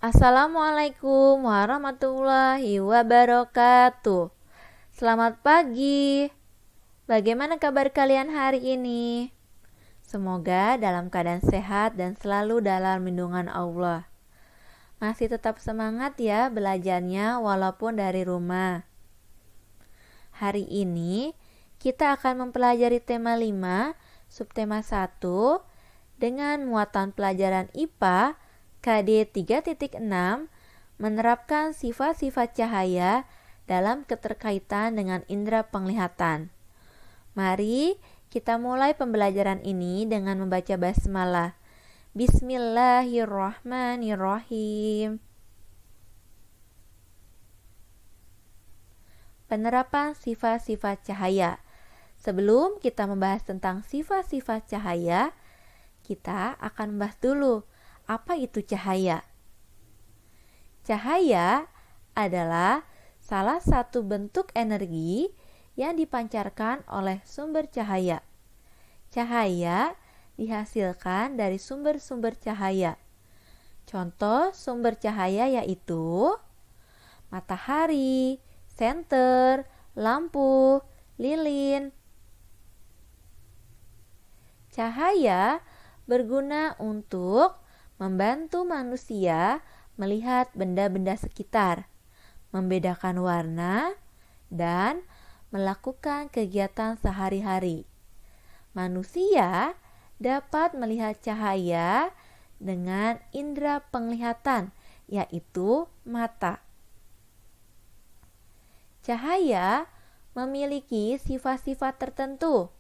Assalamualaikum warahmatullahi wabarakatuh. Selamat pagi. Bagaimana kabar kalian hari ini? Semoga dalam keadaan sehat dan selalu dalam lindungan Allah. Masih tetap semangat ya belajarnya walaupun dari rumah. Hari ini kita akan mempelajari tema 5, subtema 1 dengan muatan pelajaran IPA KD 3.6 menerapkan sifat-sifat cahaya dalam keterkaitan dengan indera penglihatan. Mari kita mulai pembelajaran ini dengan membaca basmalah. Bismillahirrahmanirrahim. Penerapan sifat-sifat cahaya. Sebelum kita membahas tentang sifat-sifat cahaya, kita akan membahas dulu apa itu cahaya. Cahaya adalah salah satu bentuk energi yang dipancarkan oleh sumber cahaya. Cahaya dihasilkan dari sumber-sumber cahaya. Contoh sumber cahaya yaitu matahari, senter, lampu, lilin. Cahaya berguna untuk membantu manusia melihat benda-benda sekitar, membedakan warna, dan melakukan kegiatan sehari-hari. Manusia dapat melihat cahaya dengan indera penglihatan, yaitu mata. Cahaya memiliki sifat-sifat tertentu.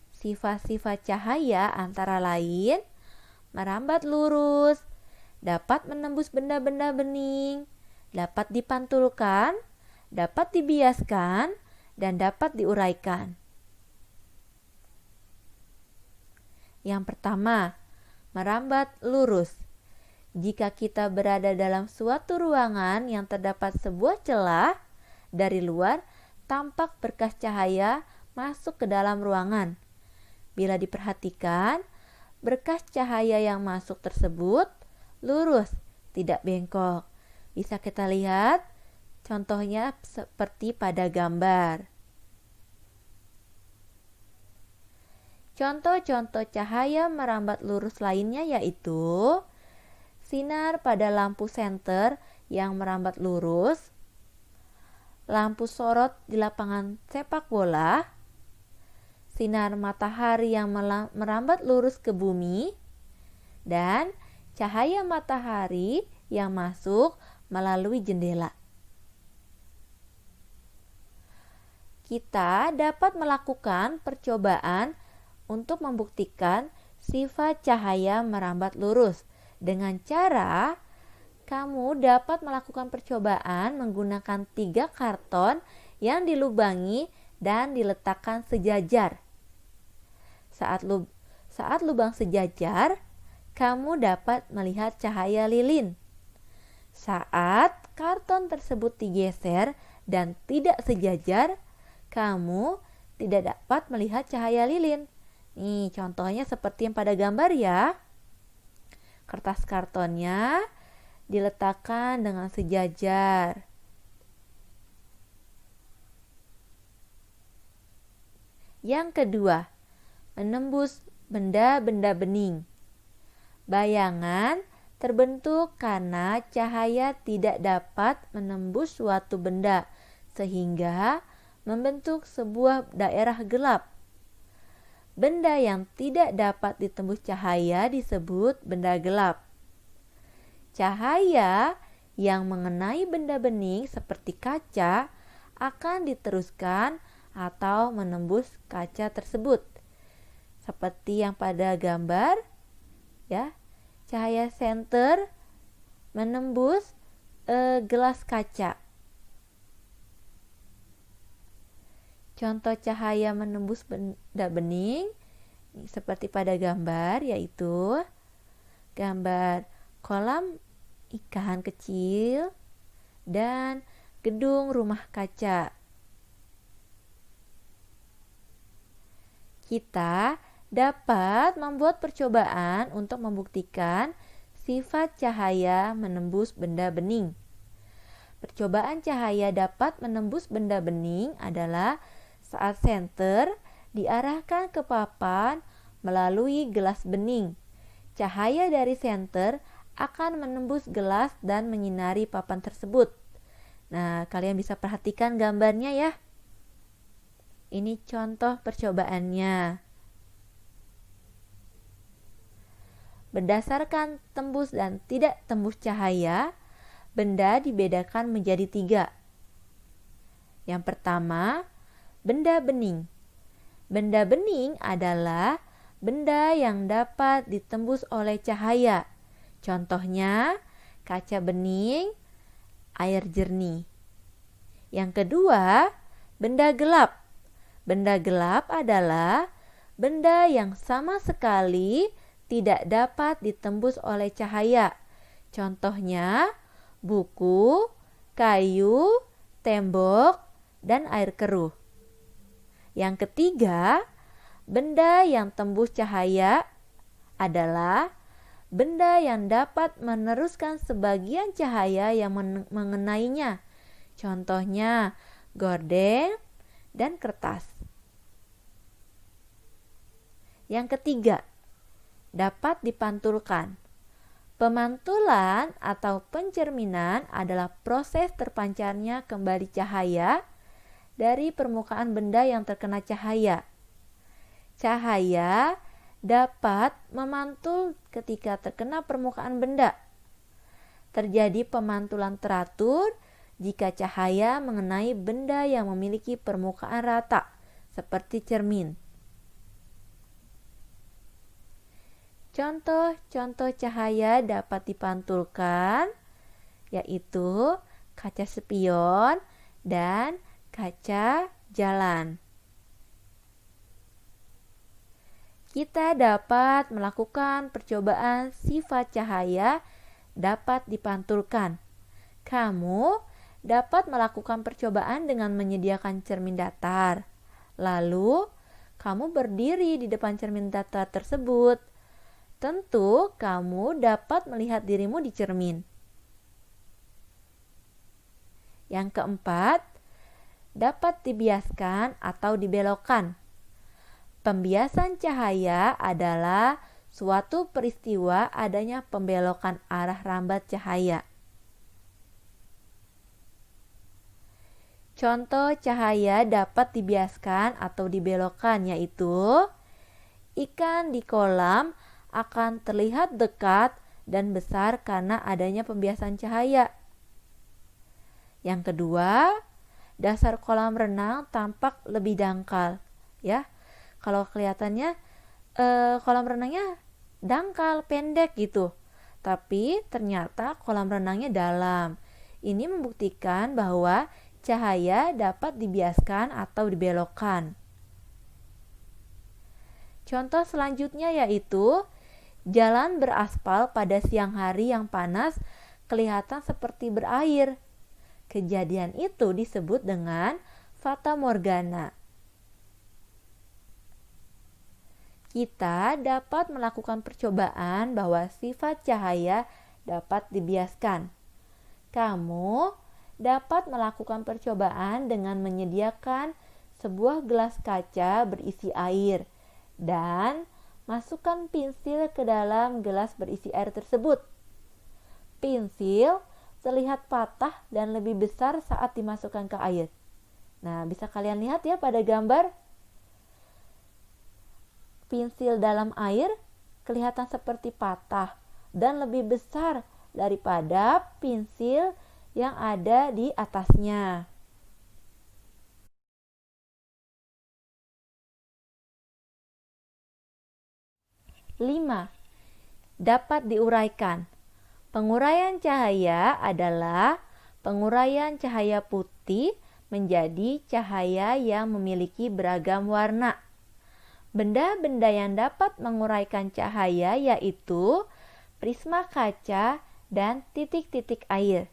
Sifat-sifat cahaya antara lain merambat lurus, dapat menembus benda-benda bening, dapat dipantulkan, dapat dibiaskan, dan dapat diuraikan. Yang pertama, merambat lurus. Jika kita berada dalam suatu ruangan yang terdapat sebuah celah, dari luar tampak berkas cahaya masuk ke dalam ruangan. Bila diperhatikan, berkas cahaya yang masuk tersebut lurus, tidak bengkok. Bisa kita lihat contohnya seperti pada gambar. Contoh-contoh cahaya merambat lurus lainnya yaitu sinar pada lampu senter yang merambat lurus, lampu sorot di lapangan sepak bola, sinar matahari yang merambat lurus ke bumi, dan cahaya matahari yang masuk melalui jendela. Kita dapat melakukan percobaan untuk membuktikan sifat cahaya merambat lurus dengan cara kamu dapat melakukan percobaan menggunakan 3 karton yang dilubangi dan diletakkan sejajar. Saat lubang sejajar, kamu dapat melihat cahaya lilin. Saat karton tersebut digeser dan tidak sejajar, kamu tidak dapat melihat cahaya lilin. Nih, contohnya seperti yang pada gambar ya. Kertas kartonnya diletakkan dengan sejajar. Yang kedua, menembus benda-benda bening. Bayangan terbentuk karena cahaya tidak dapat menembus suatu benda, sehingga membentuk sebuah daerah gelap. Benda yang tidak dapat ditembus cahaya disebut benda gelap. Cahaya yang mengenai benda bening seperti kaca akan diteruskan atau menembus kaca tersebut. Seperti yang pada gambar, ya, cahaya senter menembus gelas kaca. Contoh cahaya menembus benda bening seperti pada gambar yaitu gambar kolam ikan kecil dan gedung rumah kaca. Kita dapat membuat percobaan untuk membuktikan sifat cahaya menembus benda bening. Percobaan cahaya dapat menembus benda bening adalah saat senter diarahkan ke papan melalui gelas bening. Cahaya dari senter akan menembus gelas dan menyinari papan tersebut. Nah, kalian bisa perhatikan gambarnya ya. Ini contoh percobaannya. Berdasarkan tembus dan tidak tembus cahaya, benda dibedakan menjadi 3. Yang pertama, benda bening. Benda bening adalah benda yang dapat ditembus oleh cahaya. Contohnya, kaca bening, air jernih. Yang kedua, benda gelap. Benda gelap adalah benda yang sama sekali tidak dapat ditembus oleh cahaya. Contohnya, buku, kayu, tembok, dan air keruh. Yang ketiga, benda yang tembus cahaya adalah benda yang dapat meneruskan sebagian cahaya yang mengenainya. Contohnya, gorden dan kertas. Yang ketiga, dapat dipantulkan. Pemantulan atau pencerminan adalah proses terpancarnya kembali cahaya dari permukaan benda yang terkena cahaya. Cahaya dapat memantul ketika terkena permukaan benda. Terjadi pemantulan teratur jika cahaya mengenai benda yang memiliki permukaan rata, seperti cermin. Contoh-contoh cahaya dapat dipantulkan yaitu kaca spion dan kaca jalan. Kita dapat melakukan percobaan sifat cahaya dapat dipantulkan. Kamu dapat melakukan percobaan dengan menyediakan cermin datar. Lalu, kamu berdiri di depan cermin datar tersebut. Tentu kamu dapat melihat dirimu di cermin. Yang keempat, dapat dibiaskan atau dibelokkan. Pembiasan cahaya adalah suatu peristiwa adanya pembelokan arah rambat cahaya. Contoh cahaya dapat dibiaskan atau dibelokkan yaitu ikan di kolam akan terlihat dekat dan besar karena adanya pembiasan cahaya. Yang kedua, dasar kolam renang tampak lebih dangkal, ya. Kalau kelihatannya kolam renangnya dangkal, pendek gitu. Tapi ternyata kolam renangnya dalam. Ini membuktikan bahwa cahaya dapat dibiaskan atau dibelokkan. Contoh selanjutnya yaitu jalan beraspal pada siang hari yang panas kelihatan seperti berair. Kejadian itu disebut dengan fata morgana. Kita dapat melakukan percobaan bahwa sifat cahaya dapat dibiaskan. Kamu dapat melakukan percobaan dengan menyediakan sebuah gelas kaca berisi air dan masukkan pensil ke dalam gelas berisi air tersebut. Pensil terlihat patah dan lebih besar saat dimasukkan ke air. Nah, bisa kalian lihat ya pada gambar. Pensil dalam air kelihatan seperti patah dan lebih besar daripada pensil yang ada di atasnya. 5. Dapat diuraikan. Penguraian cahaya adalah penguraian cahaya putih menjadi cahaya yang memiliki beragam warna. Benda-benda yang dapat menguraikan cahaya yaitu prisma kaca dan titik-titik air.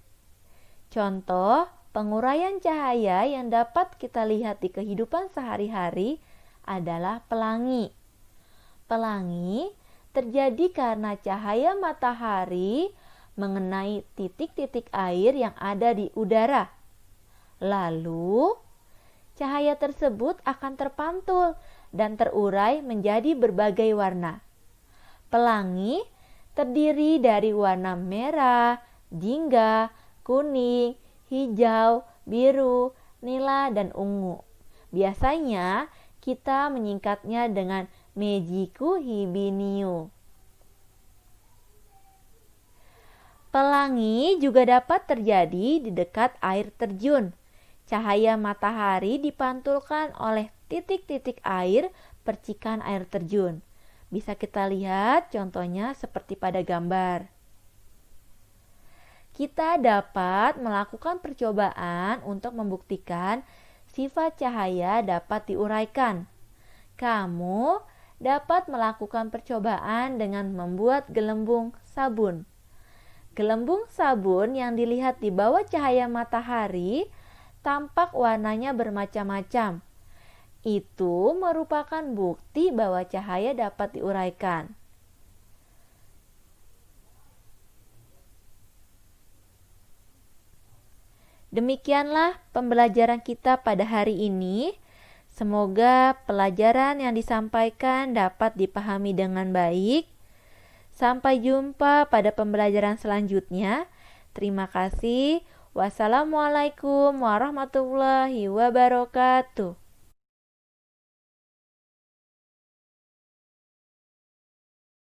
Contoh penguraian cahaya yang dapat kita lihat di kehidupan sehari-hari adalah pelangi. Pelangi terjadi karena cahaya matahari mengenai titik-titik air yang ada di udara. Lalu, cahaya tersebut akan terpantul dan terurai menjadi berbagai warna. Pelangi terdiri dari warna merah, jingga, kuning, hijau, biru, nila, dan ungu. Biasanya kita menyingkatnya dengan Mejiku Hibiniu. Pelangi juga dapat terjadi di dekat air terjun. Cahaya matahari dipantulkan oleh titik-titik air percikan air terjun. Bisa kita lihat contohnya seperti pada gambar. Kita dapat melakukan percobaan untuk membuktikan sifat cahaya dapat diuraikan. Kamu dapat melakukan percobaan dengan membuat gelembung sabun. Gelembung sabun yang dilihat di bawah cahaya matahari tampak warnanya bermacam-macam. Itu merupakan bukti bahwa cahaya dapat diuraikan. Demikianlah pembelajaran kita pada hari ini. Semoga pelajaran yang disampaikan dapat dipahami dengan baik. Sampai jumpa pada pembelajaran selanjutnya. Terima kasih. Wassalamualaikum warahmatullahi wabarakatuh.